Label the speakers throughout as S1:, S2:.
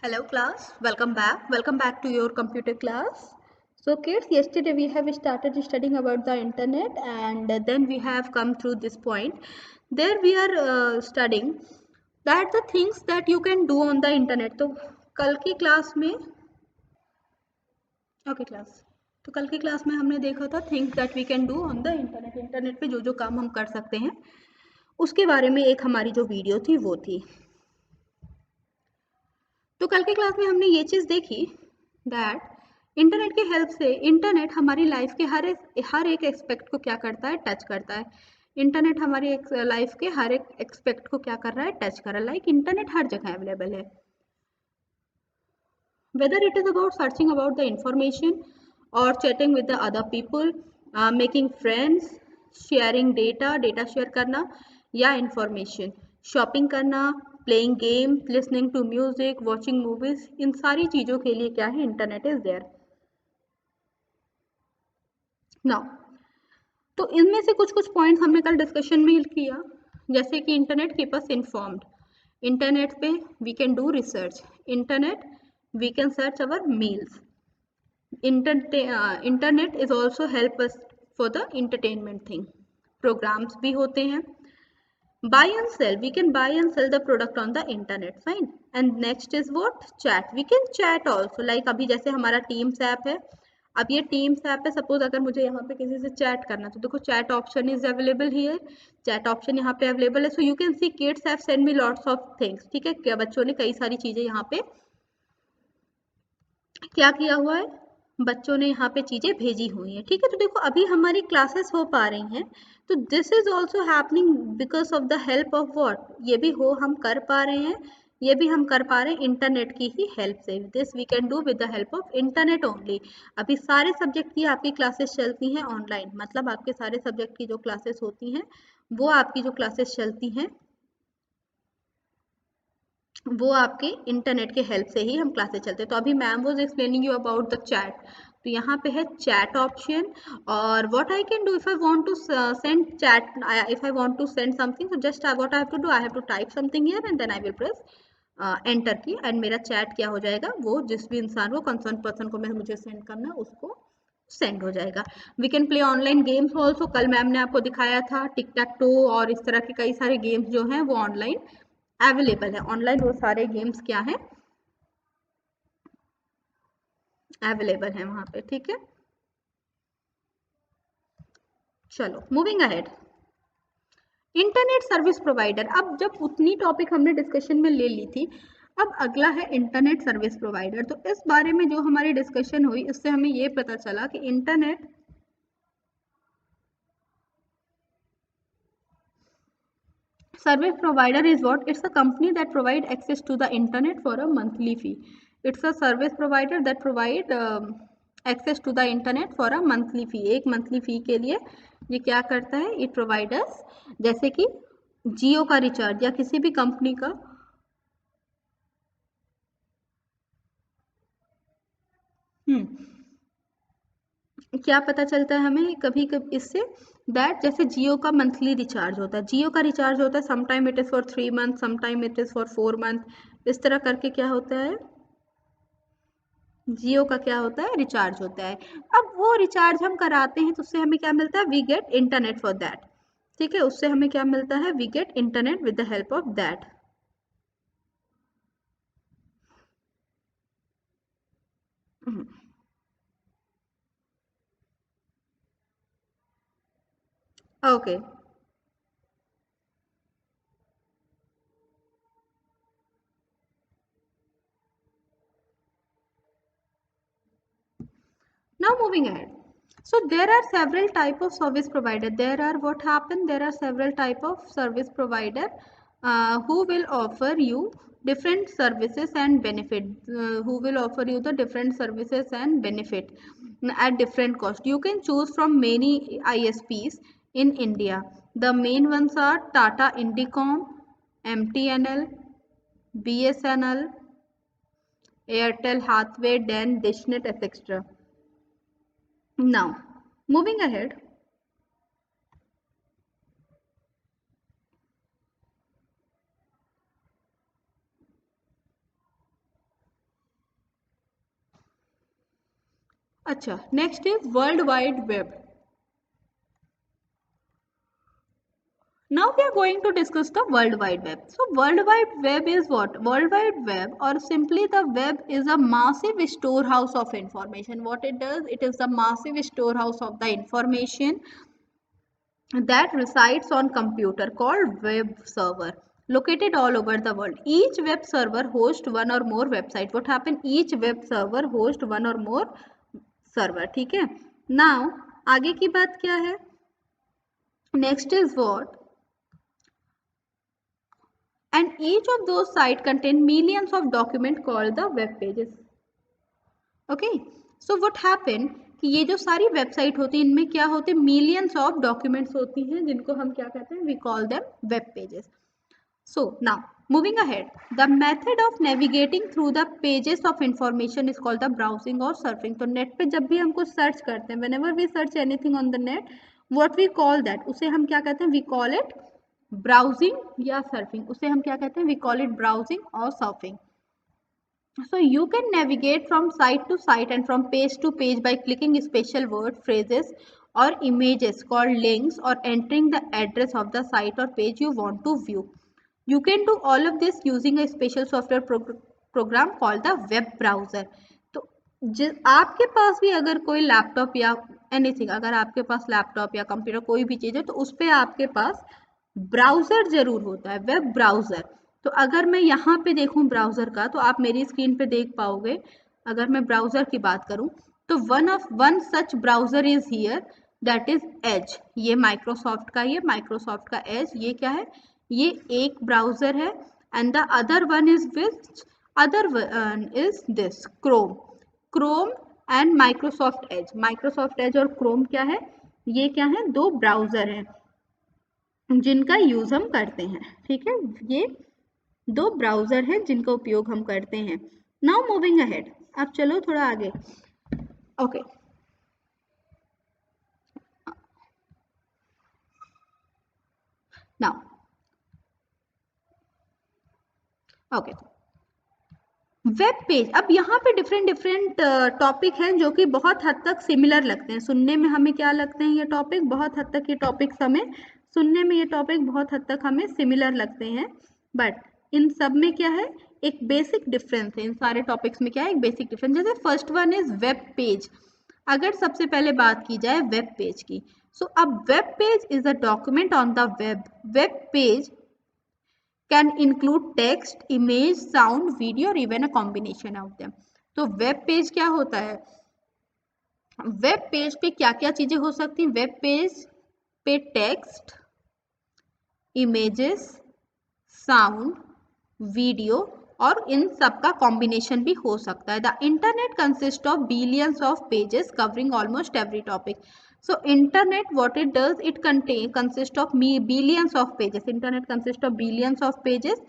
S1: Hello class, welcome back. Welcome back to your computer class. So kids, yesterday we have started studying about the internet and then we have come through this point. There we are studying that the things that you can do on the internet. तो कल की class में तो कल की class में हमने देखा था things that we can do on the internet. Internet पे जो जो काम हम कर सकते हैं उसके बारे में एक हमारी जो वीडियो थी वो थी। तो कल की क्लास में हमने ये चीज़ देखी दैट इंटरनेट की हेल्प से इंटरनेट हमारी लाइफ के हर एक एक्सपेक्ट को क्या करता है, टच करता है। इंटरनेट हमारी लाइफ के हर एक एक्सपेक्ट को क्या कर रहा है, टच कर रहा है। लाइक इंटरनेट हर जगह अवेलेबल है, whether it is about searching about the information और chatting with the other people, making friends, sharing data share करना या इंफॉर्मेशन, शॉपिंग करना, playing game, listening to music, watching movies, इन सारी चीज़ों के लिए क्या है, इंटरनेट इज देयर नाउ। तो इनमें से कुछ कुछ पॉइंट्स हमने कल डिस्कशन में किया, जैसे कि internet keep us informed, internet पे we can do research, internet we can search our meals, internet is also help us for the entertainment thing, programmes भी होते हैं। Buy and sell, we can buy and sell the product on the internet, fine. And next is what, chat, we can chat also, like अभी जैसे हमारा teams app है, अब ये teams app है, सपोज अगर मुझे यहाँ पे किसी से चैट करना तो देखो chat option is available here, chat option यहाँ पे अवेलेबल है। So you can see kids have send me lots of things, ठीक है, क्या बच्चों ने कई सारी चीजें यहाँ पे क्या किया हुआ है, बच्चों ने यहाँ पे चीजें भेजी हुई हैं, ठीक है। तो देखो अभी हमारी क्लासेस हो पा रही हैं, तो this is also happening because of the help of what, ये भी हो हम कर पा रहे हैं, ये भी हम कर पा रहे हैं इंटरनेट की ही हेल्प से। This we can do with the help of internet only. अभी सारे सब्जेक्ट की आपकी क्लासेस चलती हैं ऑनलाइन, मतलब आपके सारे सब्जेक्ट की जो क्लासेस होती हैं वो आपकी जो क्लासेस चलती हैं वो आपके इंटरनेट के हेल्प से ही हम क्लासेस चलते हैं। तो अभी ma'am was explaining you about the chat, तो यहाँ पे है चैट ऑप्शन, और what I can do if I want to send chat, if I want to send something, तो just what I have to do, I have to type something here and then I will press enter key, and मेरा chat क्या हो जाएगा, वो जिस भी इंसान को, कंसर्न पर्सन को मैं मुझे सेंड करना है उसको सेंड हो जाएगा। We can play online games also, कल मैम ने आपको दिखाया था टिक टैक टो और इस तरह के कई सारे गेम्स जो हैं वो ऑनलाइन अवेलेबल है। ऑनलाइन वो सारे गेम्स क्या हैं, अवेलेबल है वहां पे, ठीक है। चलो moving ahead, internet service provider. अब जब उतनी टॉपिक हमने डिस्कशन में ले ली थी, अब अगला है इंटरनेट सर्विस प्रोवाइडर। तो इस बारे में जो हमारी डिस्कशन हुई उससे हमें ये पता चला कि internet service provider is what, it's a company that provide access to the internet for a monthly fee. It's a service provider that provide access to the internet for a monthly fee, एक monthly fee के लिए ये क्या करता है, it providers, जैसे कि जियो का रिचार्ज या किसी भी कंपनी का क्या पता चलता है हमें कभी कभी इससे, दैट जैसे जियो का मंथली रिचार्ज होता है, जियो का रिचार्ज होता है sometime it is for 3 month, sometime it is for 4 month, इस तरह करके क्या होता है, जियो का क्या होता है, रिचार्ज होता है। अब वो रिचार्ज हम कराते हैं तो उससे हमें क्या मिलता है, we get internet for that, ठीक है, उससे हमें क्या मिलता है, we get internet with the help of that. Okay, now moving ahead, so there are several type of service provider, there are what happen, there are several type of service provider who will offer you different services and benefit, who will offer you the different services and benefit at different cost. You can choose from many ISPs in India. The main ones are Tata Indicom, MTNL, BSNL, Airtel Hathway, Den, Dishnet, etc. Now, moving ahead, अच्छा, next is world wide web. Now we are going to discuss the World Wide Web. So World Wide Web is what? World Wide Web, or simply the web, is a massive storehouse of information. What it does, it is the massive storehouse of the information that resides on computer called web server, located all over the world. Each web server hosts one or more website. What happen? Each web server hosts one or more server. ठीक है. Now आगे की बात क्या है? Next is what? And each of those sites contain millions of documents called the web pages. Okay, so what happened कि ये जो सारी वेबसाइट होती है इनमें क्या होते हैं, मिलियंस ऑफ डॉक्यूमेंट्स होती हैं जिनको हम क्या कहते हैं, we call them web pages. So now moving ahead, the method of navigating through the pages of information is called the browsing or surfing. तो नेट पे जब भी हम कुछ सर्च करते हैं, whenever we search anything on the net, what we call that, उसे हम क्या कहते हैं, we call it ब्राउजिंग या सर्फिंग. उसे हम क्या कहते हैं, वी कॉल इट ब्राउजिंग और surfing. So you can navigate from site to site and from page to page by clicking special word phrases or images called links or entering the address of the site or page you want to view. You can do all of this using a special software program called the web browser. तो आपके पास भी अगर कोई laptop या anything, अगर आपके पास laptop या computer कोई भी चीज़ है तो उस पर आपके पास ब्राउज़र ज़रूर होता है, वेब ब्राउज़र. तो अगर मैं यहाँ पे देखूँ ब्राउज़र का, तो आप मेरी स्क्रीन पे देख पाओगे. अगर मैं ब्राउज़र की बात करूँ तो one such browser is here, that is Edge. ये माइक्रोसॉफ्ट का, ये माइक्रोसॉफ्ट का एज. ये क्या है, ये एक ब्राउज़र है. And the other one is which, other one is this Chrome. Chrome and Microsoft Edge. Microsoft Edge और क्रोम क्या है, ये क्या है, दो ब्राउज़र हैं जिनका यूज हम करते हैं. ठीक है, ये दो ब्राउजर हैं जिनका उपयोग हम करते हैं. नाउ मूविंग अहेड, अब चलो थोड़ा आगे. Okay, now okay, web page. अब यहाँ पे डिफरेंट टॉपिक हैं जो कि बहुत हद तक सिमिलर लगते हैं सुनने में. हमें क्या लगते हैं, ये टॉपिक बहुत हद तक, ये टॉपिक्स हमें सुनने में, ये टॉपिक बहुत हद तक हमें सिमिलर लगते हैं. बट इन सब में क्या है, एक बेसिक डिफरेंस है. इन सारे टॉपिक्स में क्या है, एक बेसिक डिफरेंस. जैसे first one is web page. अगर सबसे पहले बात की जाए वेब पेज की, सो अब web page is a document on the web. Web page can include text, image, sound, video or even a combination of them. तो वेब पेज क्या होता है, वेब पेज पे क्या क्या चीजें हो सकती हैं. वेब पेज पे टेक्स्ट, इमेजेस, साउंड, वीडियो और इन सब का कॉम्बिनेशन भी हो सकता है. The internet consist of billions of pages covering almost every topic. So internet, what it does, it consist of billions of pages. Internet consist of billions of pages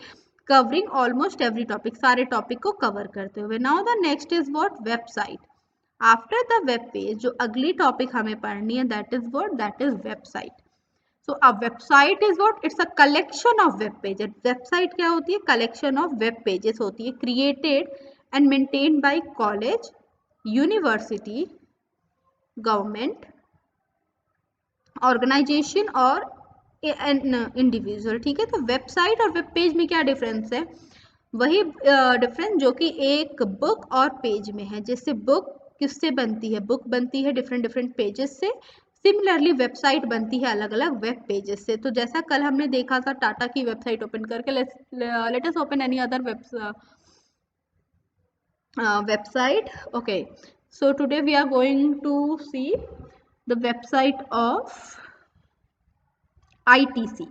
S1: covering almost every topic. सारे topic को cover करते हुए. Now the next is what, website. After the web page, जो अगली topic हमें पढ़नी है, that is what, that is website. So a website is what, it's a collection of web pages. Website क्या होती है, collection of web pages होती है, created and maintained by college, university, government, organisation और individual. ठीक है, तो website और वेब पेज में क्या डिफरेंस है, वही डिफरेंस जो कि एक बुक और पेज में है. जैसे बुक किससे बनती है, बुक बनती है डिफरेंट पेजेस से. सिमिलरली वेबसाइट बनती है अलग अलग वेब पेजेस से. तो जैसा कल हमने देखा था टाटा की वेबसाइट ओपन करके, let us open any other website. Okay, so today we are going to see the website of ITC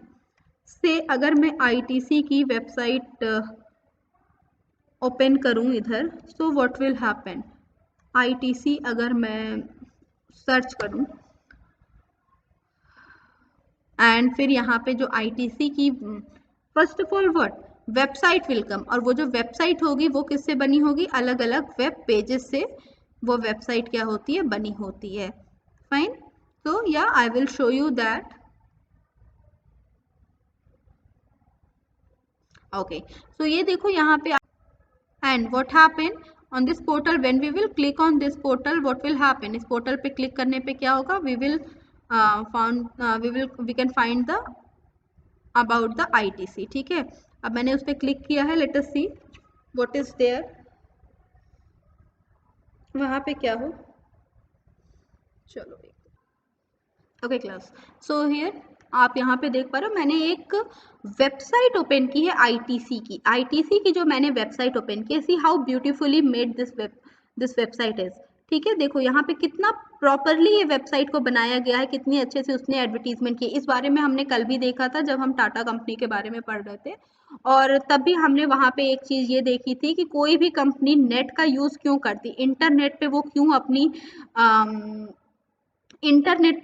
S1: से. अगर मैं ITC की वेबसाइट ओपन करूं इधर, so what will happen, ITC अगर मैं सर्च करूं एंड फिर यहाँ पे जो ITC की, first of all what, website will come. और वो जो वेबसाइट होगी वो किससे बनी होगी, अलग अलग वेब पेजेस से वो वेबसाइट क्या होती है, बनी होती है. Fine, so yeah, I will show you that. Okay, so ये देखो यहाँ पे, and what happened on this portal, when we will click on this portal, what will happen? इस portal पे click करने पे क्या होगा? We can find the about the ITC. ठीक है, अब मैंने उस पर क्लिक किया है. Let us see what is there. वहाँ पे क्या हो, चलो ओके क्लास. सो हियर आप यहाँ पे देख पा रहे हो, मैंने एक वेबसाइट ओपन की है आईटीसी की जो मैंने वेबसाइट ओपन की है. See how beautifully made this website is. ठीक है, देखो यहाँ पे कितना प्रॉपरली ये वेबसाइट को बनाया गया है, कितनी अच्छे से उसने एडवर्टीजमेंट की. इस बारे में हमने कल भी देखा था जब हम टाटा कंपनी के बारे में पढ़ रहे थे, और तब भी हमने वहाँ पे एक चीज़ ये देखी थी कि कोई भी कंपनी नेट का यूज़ क्यों करती, इंटरनेट पे वो क्यों अपनी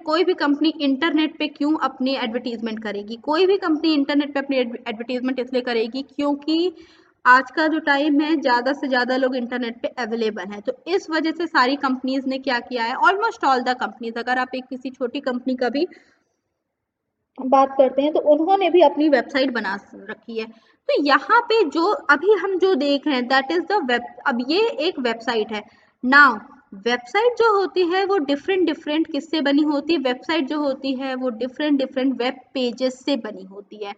S1: कोई भी कंपनी इंटरनेट पे क्यों अपनी एडवर्टीजमेंट करेगी. कोई भी कंपनी इंटरनेट पे अपनी एडवर्टीजमेंट इसलिए करेगी क्योंकि आज का जो टाइम है ज़्यादा से ज़्यादा लोग इंटरनेट पे अवेलेबल हैं. तो इस वजह से सारी कंपनीज ने क्या किया है, ऑलमोस्ट ऑल द कंपनीज, अगर आप एक किसी छोटी कंपनी का भी बात करते हैं तो उन्होंने भी अपनी वेबसाइट बना रखी है. तो यहाँ पे जो अभी हम जो देख रहे हैं दैट इज द वेब. अब ये एक वेबसाइट है. नाउ वेबसाइट जो होती है वो डिफरेंट किससे बनी होती है. वेबसाइट जो होती है वो डिफरेंट वेब पेजेस से बनी होती है.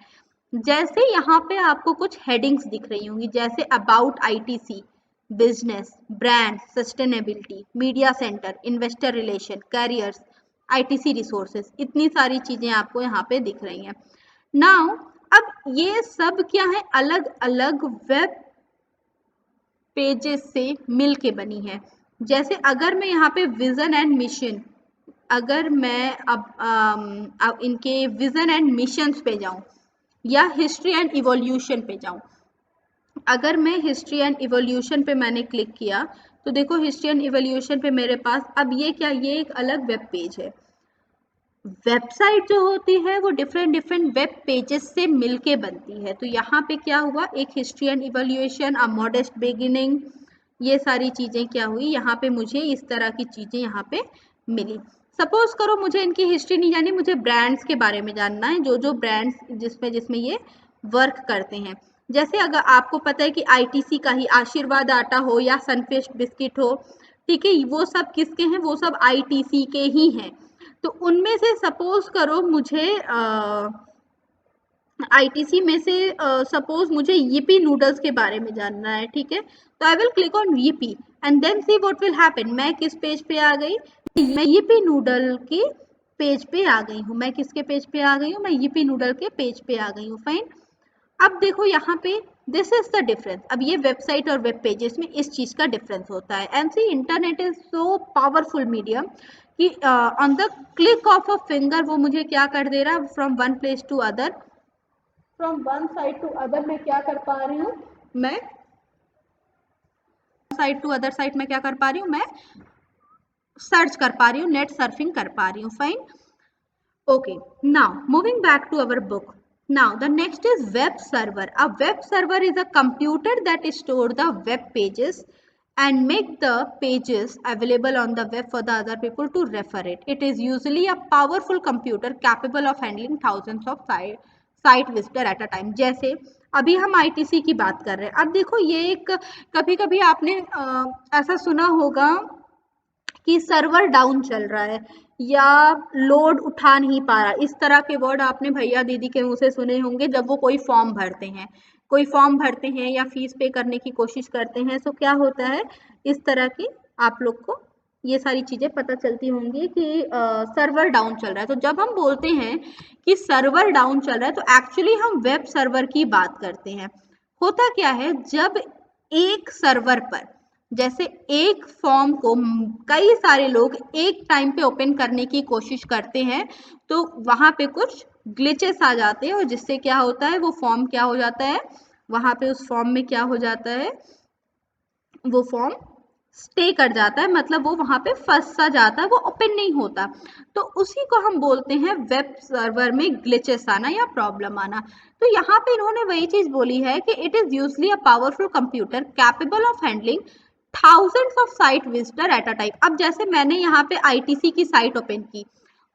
S1: जैसे यहाँ पे आपको कुछ हेडिंग्स दिख रही होंगी, जैसे about ITC, business, brand, sustainability, media centre, investor relation, carriers, ITC resources, इतनी सारी चीजें आपको यहाँ पे दिख रही हैं. नाउ अब ये सब क्या है, अलग अलग वेब पेजेस से मिल के बनी है. जैसे अगर मैं यहाँ पे विजन एंड मिशन, अगर मैं अब इनके विजन एंड मिशंस पे जाऊं या हिस्ट्री एंड इवोल्यूशन पे जाऊं. अगर मैं हिस्ट्री एंड इवोल्यूशन पे मैंने क्लिक किया तो देखो हिस्ट्री एंड इवोल्यूशन पे मेरे पास अब ये क्या, ये एक अलग वेब पेज है. वेबसाइट जो होती है वो डिफरेंट वेब पेजेस से मिलके बनती है. तो यहाँ पे क्या हुआ, एक history and evolution, a modest beginning, ये सारी चीज़ें क्या हुई, यहाँ पे मुझे इस तरह की चीज़ें यहाँ पे मिली. सपोज करो मुझे इनकी हिस्ट्री नहीं जाननी, मुझे ब्रांड्स के बारे में जानना है, जो ब्रांड्स जिसमें ये वर्क करते हैं. जैसे अगर आपको पता है कि आईटीसी का ही आशीर्वाद आटा हो या सनफिस्ट बिस्किट हो, ठीक है, वो सब किसके हैं, वो सब आईटीसी के ही हैं. तो उनमें से सपोज करो मुझे आईटीसी में से सपोज मुझे यीपी नूडल्स के बारे में जानना है. ठीक है, तो I will click on YP and then see what will happen. मैं किस पेज पे आ गई, मैं यीपी नूडल के पेज पे आ गई हूँ. मैं किसके पेज पे आ गई हूँ, मैं यीपी नूडल के पेज पे आ गई हूँ. फाइन. अब देखो यहाँ पे दिस इज द डिफरेंस. अब ये वेबसाइट और वेब पेजेस में इस चीज का डिफरेंस होता है. And see internet is so powerful medium कि on the click of a finger वो मुझे क्या कर दे रहा है, from one place to other, from one side to other मैं क्या कर पा रही हूँ, मैं साइड टू अदर साइड में क्या कर पा रही हूँ, मैं सर्च कर पा रही हूँ, नेट सर्फिंग कर पा रही हूँ. Fine. Okay, now moving back to our book. Now the next is web server. A web server is a computer that stores the web pages and make the pages available on the web for the other people to refer it. It is usually a powerful computer capable of handling thousands of site visitor at a time. जैसे अभी हम ITC की बात कर रहे हैं. अब देखो ये एक कभी कभी आपने ऐसा सुना होगा कि सर्वर डाउन चल रहा है या लोड उठा नहीं पा रहा. इस तरह के वर्ड आपने भैया दीदी के मुंह से सुने होंगे जब वो कोई फॉर्म भरते हैं या फीस पे करने की कोशिश करते हैं. तो क्या होता है, इस तरह की आप लोग को ये सारी चीजें पता चलती होंगी कि सर्वर डाउन चल रहा है. तो जब हम बोलते हैं कि सर्वर डाउन चल रहा है तो एक्चुअली हम वेब सर्वर की बात करते हैं. होता क्या है, जब एक सर्वर पर जैसे एक फॉर्म को कई सारे लोग एक टाइम पे ओपन करने की कोशिश करते हैं तो वहां पे कुछ ग्लिचेस आ जाते हैं और जिससे क्या होता है, वो फॉर्म क्या हो जाता है, वहां पे उस फॉर्म में क्या हो जाता है, वो फॉर्म स्टे कर जाता है, मतलब वो वहां पे फंस सा जाता है, वो ओपन नहीं होता. तो उसी को हम बोलते हैं वेब सर्वर में ग्लिचेस आना या प्रॉब्लम आना. तो यहाँ पे इन्होंने वही चीज बोली है कि it is usually a powerful computer capable of handling thousands of site visitor at a time. अब जैसे मैंने यहाँ पे आईटीसी की साइट ओपन की,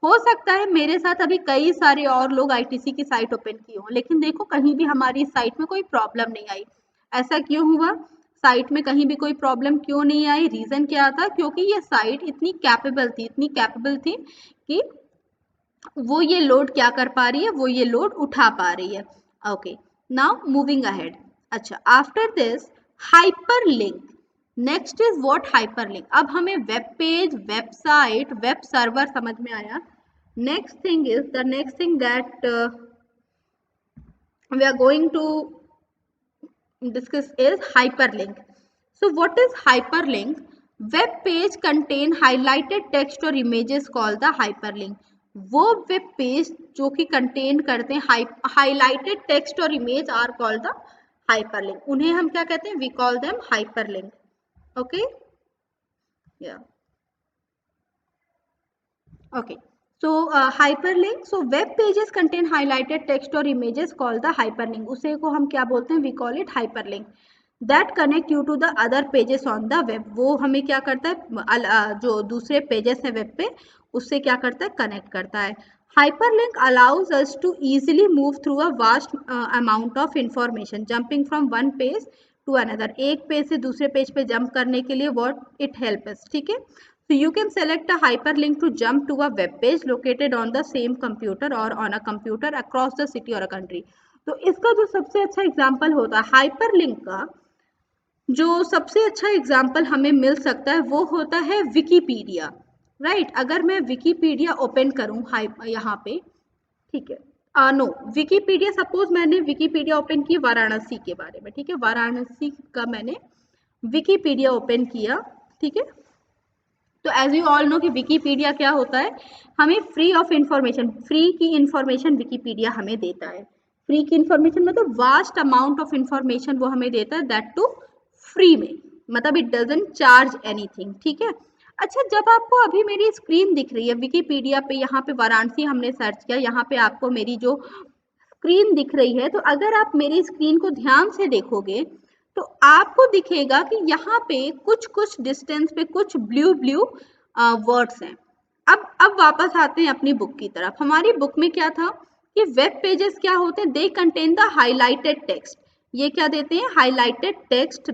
S1: हो सकता है मेरे साथ अभी कई सारे और लोग आईटीसी की साइट ओपन की हो, लेकिन देखो कहीं भी हमारी साइट में कोई प्रॉब्लम नहीं आई. ऐसा क्यों हुआ, साइट में कहीं भी कोई प्रॉब्लम क्यों नहीं आई? रीजन क्या था? क्योंकि ये साइट इतनी कैपेबल थी कि वो ये लोड क्या कर पा रही है, वो ये लोड उठा पा रही है। Okay, now moving ahead. अच्छा, after this hyperlink. Next is what? Hyperlink. अब हमें web page, website, web server समझ में आया। Next thing that we are going to discuss is hyperlink. So what is hyperlink? Web page contain highlighted text or images called the hyperlink. वो web page जो कि contain करते हैं highlighted text और image are called the hyperlink. उन्हें हम क्या कहते हैं? We call them hyperlink. Okay, या okay. So hyperlink, so web pages contain highlighted text or images called the hyperlink. उसे को हम क्या बोलते हैं? We call it hyperlink. That connect you to the other pages on the web. वो हमें क्या करता है? जो दूसरे पेजेस हैं वेब पे, उससे क्या करता है? कनेक्ट करता है। Hyperlink allows us to easily move through a vast amount of information, jumping from one page to another. एक पेज से दूसरे पेज पे जंप करने के लिए what it helps us, ठीक है? So you can select a hyperlink to jump to a web page located on the same computer or on a computer across the city or a country. तो इसका जो सबसे अच्छा example होता है hyperlink का, जो सबसे अच्छा एग्जाम्पल हमें मिल सकता है वो होता है विकीपीडिया। राइट, अगर मैं विकीपीडिया ओपन करूं यहाँ पे, ठीक है, नो, विकीपीडिया, सपोज मैंने विकीपीडिया ओपन की वाराणसी के बारे में, ठीक है, वाराणसी का मैंने विकीपीडिया ओपन किया, ठीक है। तो एज यू ऑल नो कि विकीपीडिया क्या होता है? हमें फ्री ऑफ इंफॉर्मेशन, फ्री की इंफॉर्मेशन विकीपीडिया हमें देता है। फ्री की इंफॉर्मेशन मतलब वास्ट अमाउंट ऑफ इंफॉर्मेशन वो हमें देता है, दैट टू फ्री में, मतलब इट डजंट चार्ज एनीथिंग, ठीक है। अच्छा, जब आपको अभी मेरी स्क्रीन दिख रही है विकीपीडिया पे, यहाँ पे वाराणसी हमने सर्च किया, यहाँ पे आपको मेरी जो स्क्रीन दिख रही है, तो अगर आप मेरी स्क्रीन को ध्यान से देखोगे तो आपको दिखेगा कि यहाँ पे कुछ कुछ डिस्टेंस पे कुछ ब्लू ब्लू वर्ड्स हैं। अब वापस आते हैं अपनी बुक की तरफ। हमारी बुक में क्या था कि वेब पेजेस क्या होते हैं? They contain the highlighted text. ये क्या देते हैं? Highlighted text.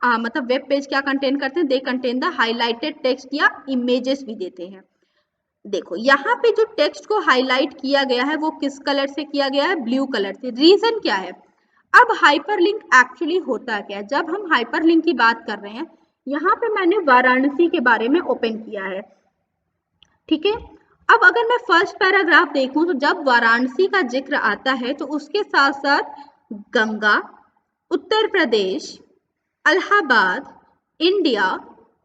S1: मतलब वेब पेज क्या कंटेन करते हैं? They contain the highlighted text या इमेजेस भी देते हैं। देखो यहाँ पे जो टेक्स्ट को हाईलाइट किया गया है वो किस कलर से किया गया है? ब्लू कलर से। रीजन क्या है? अब हाइपरलिंक एक्चुअली होता क्या है? जब हम हाइपरलिंक की बात कर रहे हैं, यहाँ पे मैंने वाराणसी के बारे में ओपन किया है, ठीक है। अब अगर मैं फर्स्ट पैराग्राफ देखूं तो जब वाराणसी का जिक्र आता है तो उसके साथ साथ Ganga, Uttar Pradesh, Allahabad, India,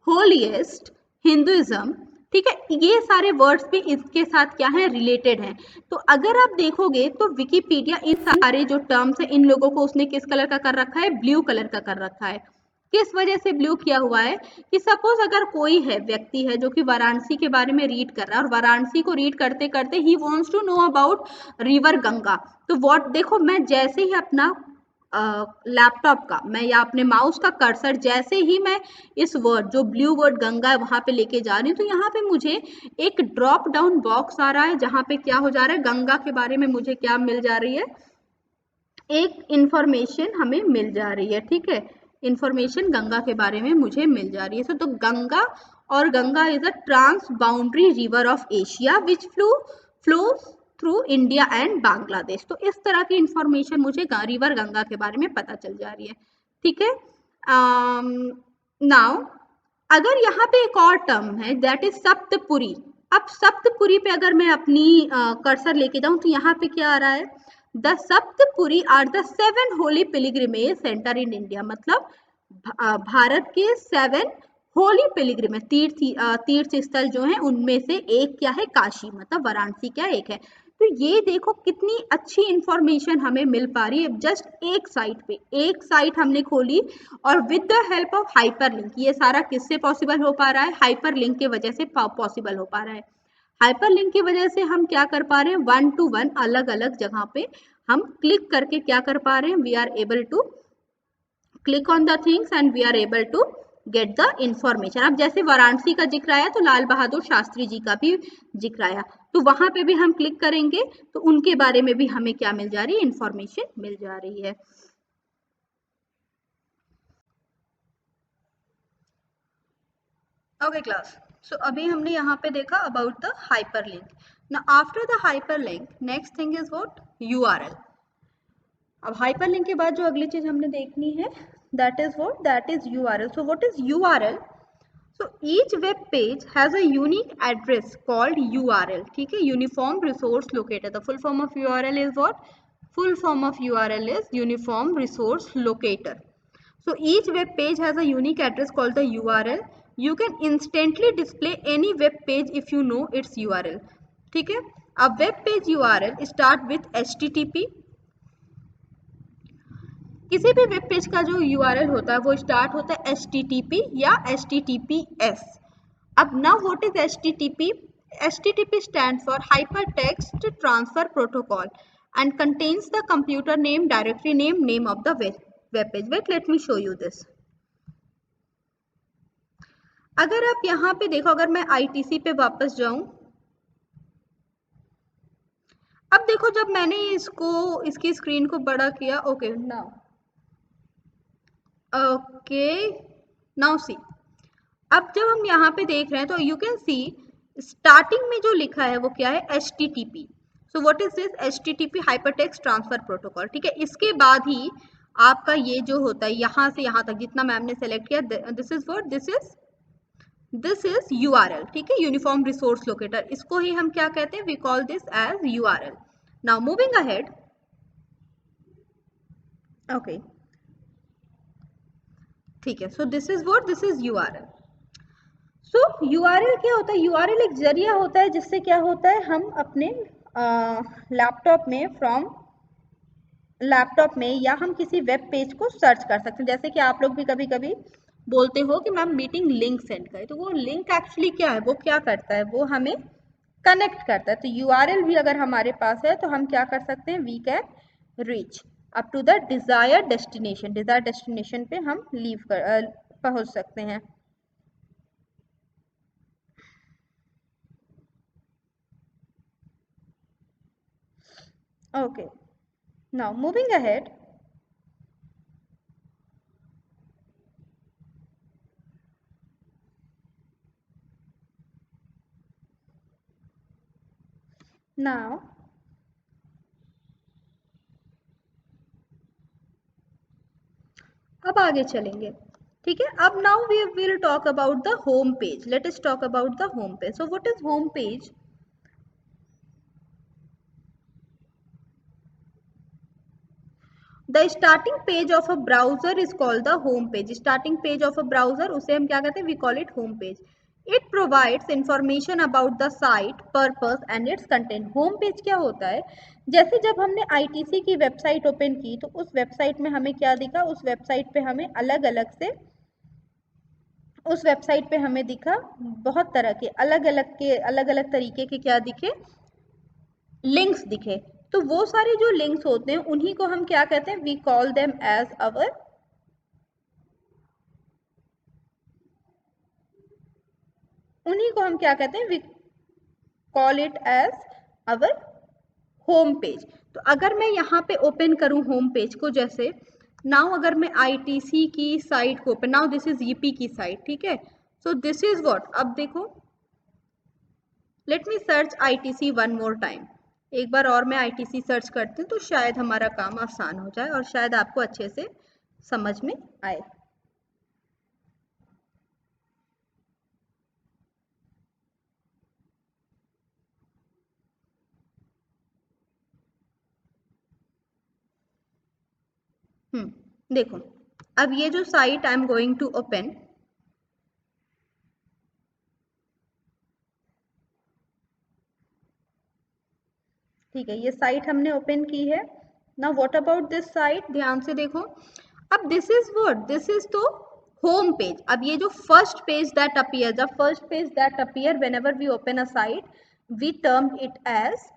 S1: holiest, Hinduism, ठीक है, ये सारे वर्ड्स भी इसके साथ क्या है? रिलेटेड हैं। तो अगर आप देखोगे तो विकिपीडिया इन सारे जो टर्म्स है इन लोगों को उसने किस कलर का कर रखा है? ब्लू कलर का कर रखा है। किस वजह से ब्लू किया हुआ है? कि सपोज अगर कोई है, व्यक्ति है जो कि वाराणसी के बारे में रीड कर रहा है और वाराणसी को रीड करते करते ही wants to know about river Ganga, तो व्हाट, देखो मैं जैसे ही अपना लैपटॉप का मैं या अपने माउस का कर्सर जैसे ही मैं इस वर्ड जो ब्लू वर्ड गंगा है वहां पे लेके जा रही हूँ, तो यहाँ पे मुझे एक ड्रॉप डाउन बॉक्स आ रहा है जहां पे क्या हो जा रहा है? गंगा के बारे में मुझे क्या मिल जा रही है? एक इंफॉर्मेशन हमें मिल जा रही है, ठीक है, इंफॉर्मेशन गंगा के बारे में मुझे मिल जा रही है। तो गंगा, और Ganga is a transboundary river of Asia which flows through India and Bangladesh. तो इस तरह की इंफॉर्मेशन मुझे रिवर गंगा के बारे में पता चल जा रही है, ठीक है। नाउ अगर यहाँ पे एक और टर्म है दैट इज सप्तपुरी। अब सप्तपुरी पे अगर मैं अपनी कर्सर लेके जाऊं तो यहाँ पे क्या आ रहा है? The Saptapuri are the 7 holy pilgrimage centre in India. मतलब भारत के 7 होली पिलग्रिमेज तीर्थ स्थल जो हैं उनमें से एक क्या है? काशी, मतलब वाराणसी क्या एक है। तो ये देखो कितनी अच्छी इंफॉर्मेशन हमें मिल पा रही है जस्ट एक साइट पे। एक साइट हमने खोली और with the help of hyperlink, ये सारा किससे पॉसिबल हो पा रहा है? हाइपरलिंक की वजह से पॉसिबल हो पा रहा है। हाइपरलिंक की वजह से हम क्या कर पा रहे हैं? 1 to 1 अलग अलग जगह पे हम क्लिक करके क्या कर पा रहे हैं? We are able to click on the things and we are able to get the information. अब जैसे वाराणसी का जिक्र आया तो लाल बहादुर शास्त्री जी का भी जिक्र आया, तो वहां पे भी हम क्लिक करेंगे तो उनके बारे में भी हमें क्या मिल जा रही है? इंफॉर्मेशन मिल जा रही है। ओके क्लास, सो अभी हमने यहाँ पे देखा about the hyperlink. Now after the hyperlink next thing is what, URL. अब हाइपरलिंक के बाद जो अगली चीज हमने देखनी है that is what, that is URL. So what is URL? So each web page has a unique address called URL. ठीक है, Uniform Resource Locator. The full form of URL is what? Full form of URL is Uniform Resource Locator. So each web page has a unique address called the URL. You can instantly display any web page if you know its URL. ठीक है, a web page URL start with HTTP. किसी भी web page का जो URL होता है वो start होता है HTTP या HTTPS. अब now what is HTTP? HTTP stands for Hypertext Transfer Protocol and contains the computer name, directory name, name of the web page. Wait, let me show you this. अगर आप यहाँ पे देखो, अगर मैं ITC पे वापस जाऊं, अब देखो जब मैंने इसकी स्क्रीन को बड़ा किया, okay now, okay now see, अब जब हम यहाँ पे देख रहे हैं तो यू कैन सी स्टार्टिंग में जो लिखा है वो क्या है, HTTP. So what is this? HTTP hypertext transfer protocol. ठीक है, इसके बाद ही आपका ये जो होता है यहाँ से यहाँ तक जितना मैम ने सेलेक्ट किया, this is what, this is URL. ठीक है, यूनिफॉर्म रिसोर्स लोकेटर, इसको ही हम क्या कहते हैं, we call this as URL. Now moving ahead, okay ठीक है, so this is what, this is URL. So URL क्या होता है? यूआरएल एक जरिया होता है जिससे क्या होता है, हम अपने लैपटॉप में या हम किसी वेब पेज को सर्च कर सकते हैं. जैसे कि आप लोग भी कभी कभी बोलते हो कि मैम मीटिंग लिंक सेंड करें, तो वो लिंक एक्चुअली क्या है, वो क्या करता है, वो हमें कनेक्ट करता है. तो यूआरएल भी अगर हमारे पास है तो हम क्या कर सकते हैं, we can reach up to the desired destination. Desired destination पे हम पहुंच सकते हैं. Okay, now moving ahead, now अब आगे चलेंगे. ठीक है, अब now we will talk about the home page. Let us talk about the home page. So what is home page? The starting page of a browser is called the home page. Starting page of a browser उसे हम क्या कहते हैं, we call it home page. It provides information about the site, purpose and its content. home page क्या होता है, जैसे जब हमने ITC की वेबसाइट ओपन की तो उस वेबसाइट में हमें क्या दिखा, उस वेबसाइट पे हमें अलग अलग दिखा बहुत तरह के अलग अलग तरीके के क्या दिखे, लिंक्स दिखे. तो वो सारे जो लिंक्स होते हैं उन्हीं को हम क्या कहते हैं, we call them as our, उन्हीं को हम क्या कहते हैं, we call it as our home page. तो अगर मैं यहाँ पे ओपन करूँ होम पेज को, जैसे नाउ अगर मैं ITC की साइट को open, now this is EP की साइट. ठीक है, सो दिस इज व्हाट, अब देखो let me search ITC one more time. एक बार और मैं ITC सर्च करती हूँ तो शायद हमारा काम आसान हो जाए और शायद आपको अच्छे से समझ में आए. देखो, अब ये जो site I am going to open, ठीक है, ये साइट हमने ओपन की है. Now what about this site, ध्यान से देखो. अब this is what, this is तो होम पेज. अब ये जो first page that appear, the first page that appear whenever we open a site, we term it as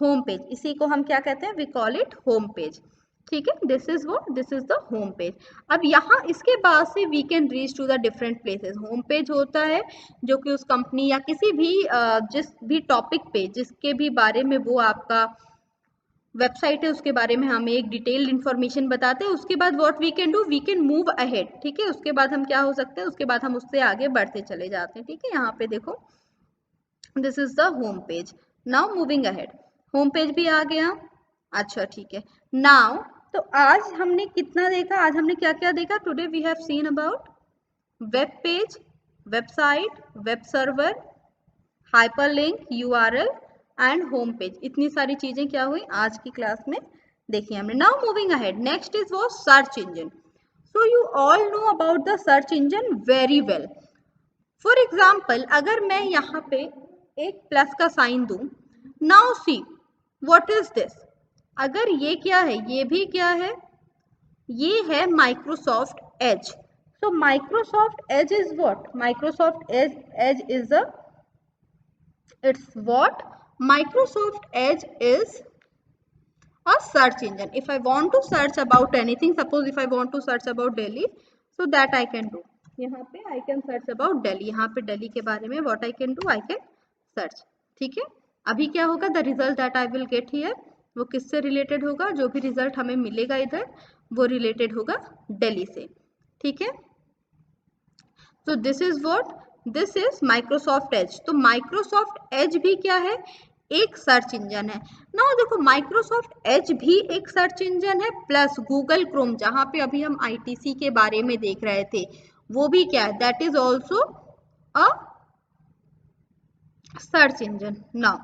S1: home page. इसी को हम क्या कहते हैं, we call it home page. ठीक है, this is what, this is the home page. अब यहाँ इसके बाद से we can reach to the different places. Home page होता है जो कि उस कंपनी या किसी भी जिस भी टॉपिक पे जिसके भी बारे में वो आपका वेबसाइट है उसके बारे में हमें एक डिटेल्ड इन्फॉर्मेशन बताते हैं। उसके बाद what we can do, we can move ahead, ठीक है। उसके बाद हम क्या हो सकते हैं, उसके बाद हम उससे आगे बढ़ते चले जाते हैं, ठीक है। यहाँ पे देखो this is the home page. Now moving ahead, home page भी आ गया। अच्छा ठीक है। नाउ तो आज हमने कितना देखा, आज हमने क्या क्या देखा, today we have seen about web page, website, web server, hyperlink, URL and home page. इतनी सारी चीजें क्या हुई आज की क्लास में देखी हमने। Now moving ahead, next is वो search engine. So you all know about the search engine very well. For example अगर मैं यहाँ पे एक प्लस का साइन दूं, now see what is this, अगर ये क्या है, ये भी क्या है, ये है Microsoft Edge. So Microsoft Edge is what, Microsoft Edge is a, it's what Microsoft Edge is a search engine. If I want to search about anything, suppose if I want to search about Delhi, so that I can do, यहाँ पे I can search about Delhi, यहाँ पे Delhi के बारे में what I can do, I can search, ठीक है। अभी क्या होगा, the result that I will get here वो किससे रिलेटेड होगा, जो भी रिजल्ट हमें मिलेगा इधर वो रिलेटेड होगा दिल्ली से, ठीक है। तो this is what, this is Microsoft Edge. तो माइक्रोसॉफ्ट एज भी क्या है, एक सर्च इंजन है। नाउ देखो माइक्रोसॉफ्ट एज भी एक सर्च इंजन है, प्लस गूगल क्रोम जहां पे अभी हम आईटीसी के बारे में देख रहे थे वो भी क्या है, that is also a search engine. Now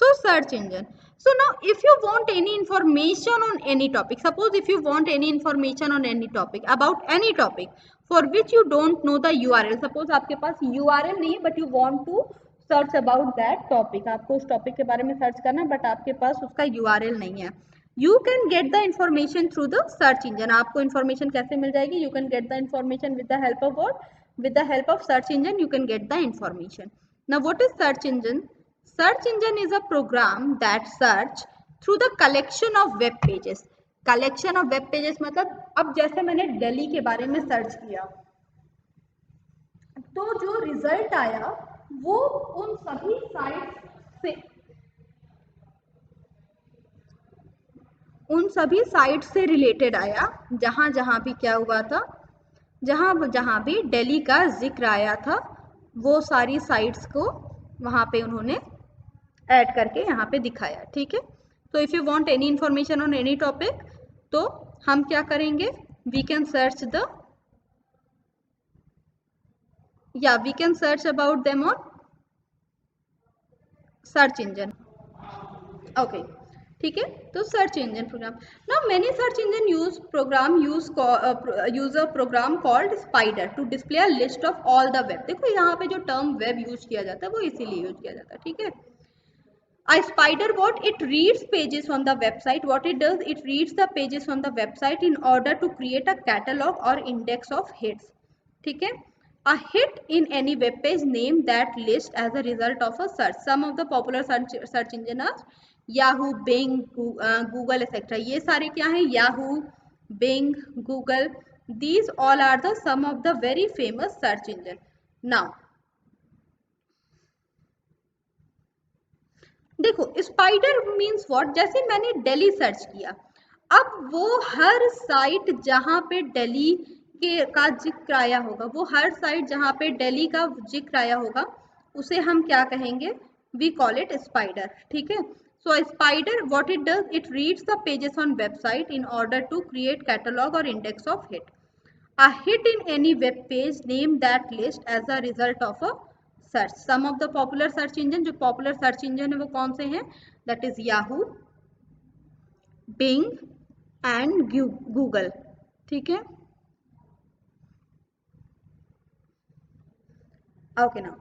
S1: so search engine, so now if you want any information on any topic, suppose if you want any information on any topic, about any topic for which you don't know the url, suppose आपके पास url नहीं है but you want to search about that topic, आपको उस topic के बारे में search करना but आपके पास उसका url नहीं है, you can get the information through the search engine। आपको information कैसे मिल जाएगी, you can get the information with the help of what, with the help of search engine you can get the information। now what is search engine, search engine is a program that search through the collection of web pages। collection of web pages मतलब अब जैसे मैंने दिल्ली के बारे में search किया तो जो रिजल्ट आया वो उन सभी साइट्स से, उन सभी साइट से रिलेटेड आया जहां जहां भी क्या हुआ था, जहां जहां भी दिल्ली का जिक्र आया था वो सारी साइट्स को वहां पे उन्होंने ऐड करके यहाँ पे दिखाया, ठीक है। तो if you want any information on any topic तो हम क्या करेंगे, वी कैन सर्च द, या we can search about them on search engine, okay ठीक है। तो search engine program, now many search engine use program use a program called spider to display a list of all the web. देखो यहाँ पे जो term web use किया जाता है वो इसीलिए यूज किया जाता है, ठीक है। A spider what, it reads pages on the website, what it does, it reads the pages on the website in order to create a catalog or index of hits, ठीक है। A hit in any web page name that list as a result of a search, some of the popular search engine are Yahoo, Bing, Google etc। ये सारे क्या हैं, Yahoo, Bing, Google, these all are the some of the very famous search engine। now देखो spider means what, जैसे मैंने Delhi search किया अब वो हर साइट जहां पे दिल्ली के का जिक्र आया होगा, वो हर साइट जहां पे दिल्ली का जिक्र आया होगा उसे हम क्या कहेंगे, वी कॉल इट स्पाइडर, ठीक है। So spider what it does, it reads the pages on website in order to create catalogue और index of hit. A hit in any web page name that list as a result of a search। Some of the popular search engine, जो popular search engine है वो कौन से हैं, that is Yahoo, Bing and Google, ठीक है। Okay now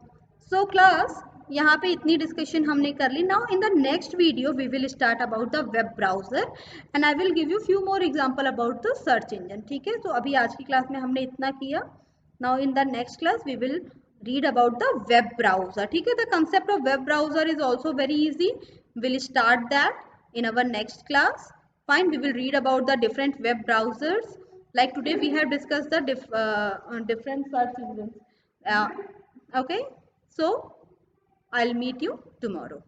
S1: so class यहाँ पे इतनी डिस्कशन हमने कर ली। Now in the next video we will start about the web browser and I will give you few more example about the search engine, ठीक है। तो अभी आज की क्लास में हमने इतना किया। Now in the next class we will read about the web browser, ठीक है। The concept of web browser is also very easy, we'll start that in our next class। fine, we will read about the different web browsers, like today we have discussed the different search engines, okay। so I'll meet you tomorrow.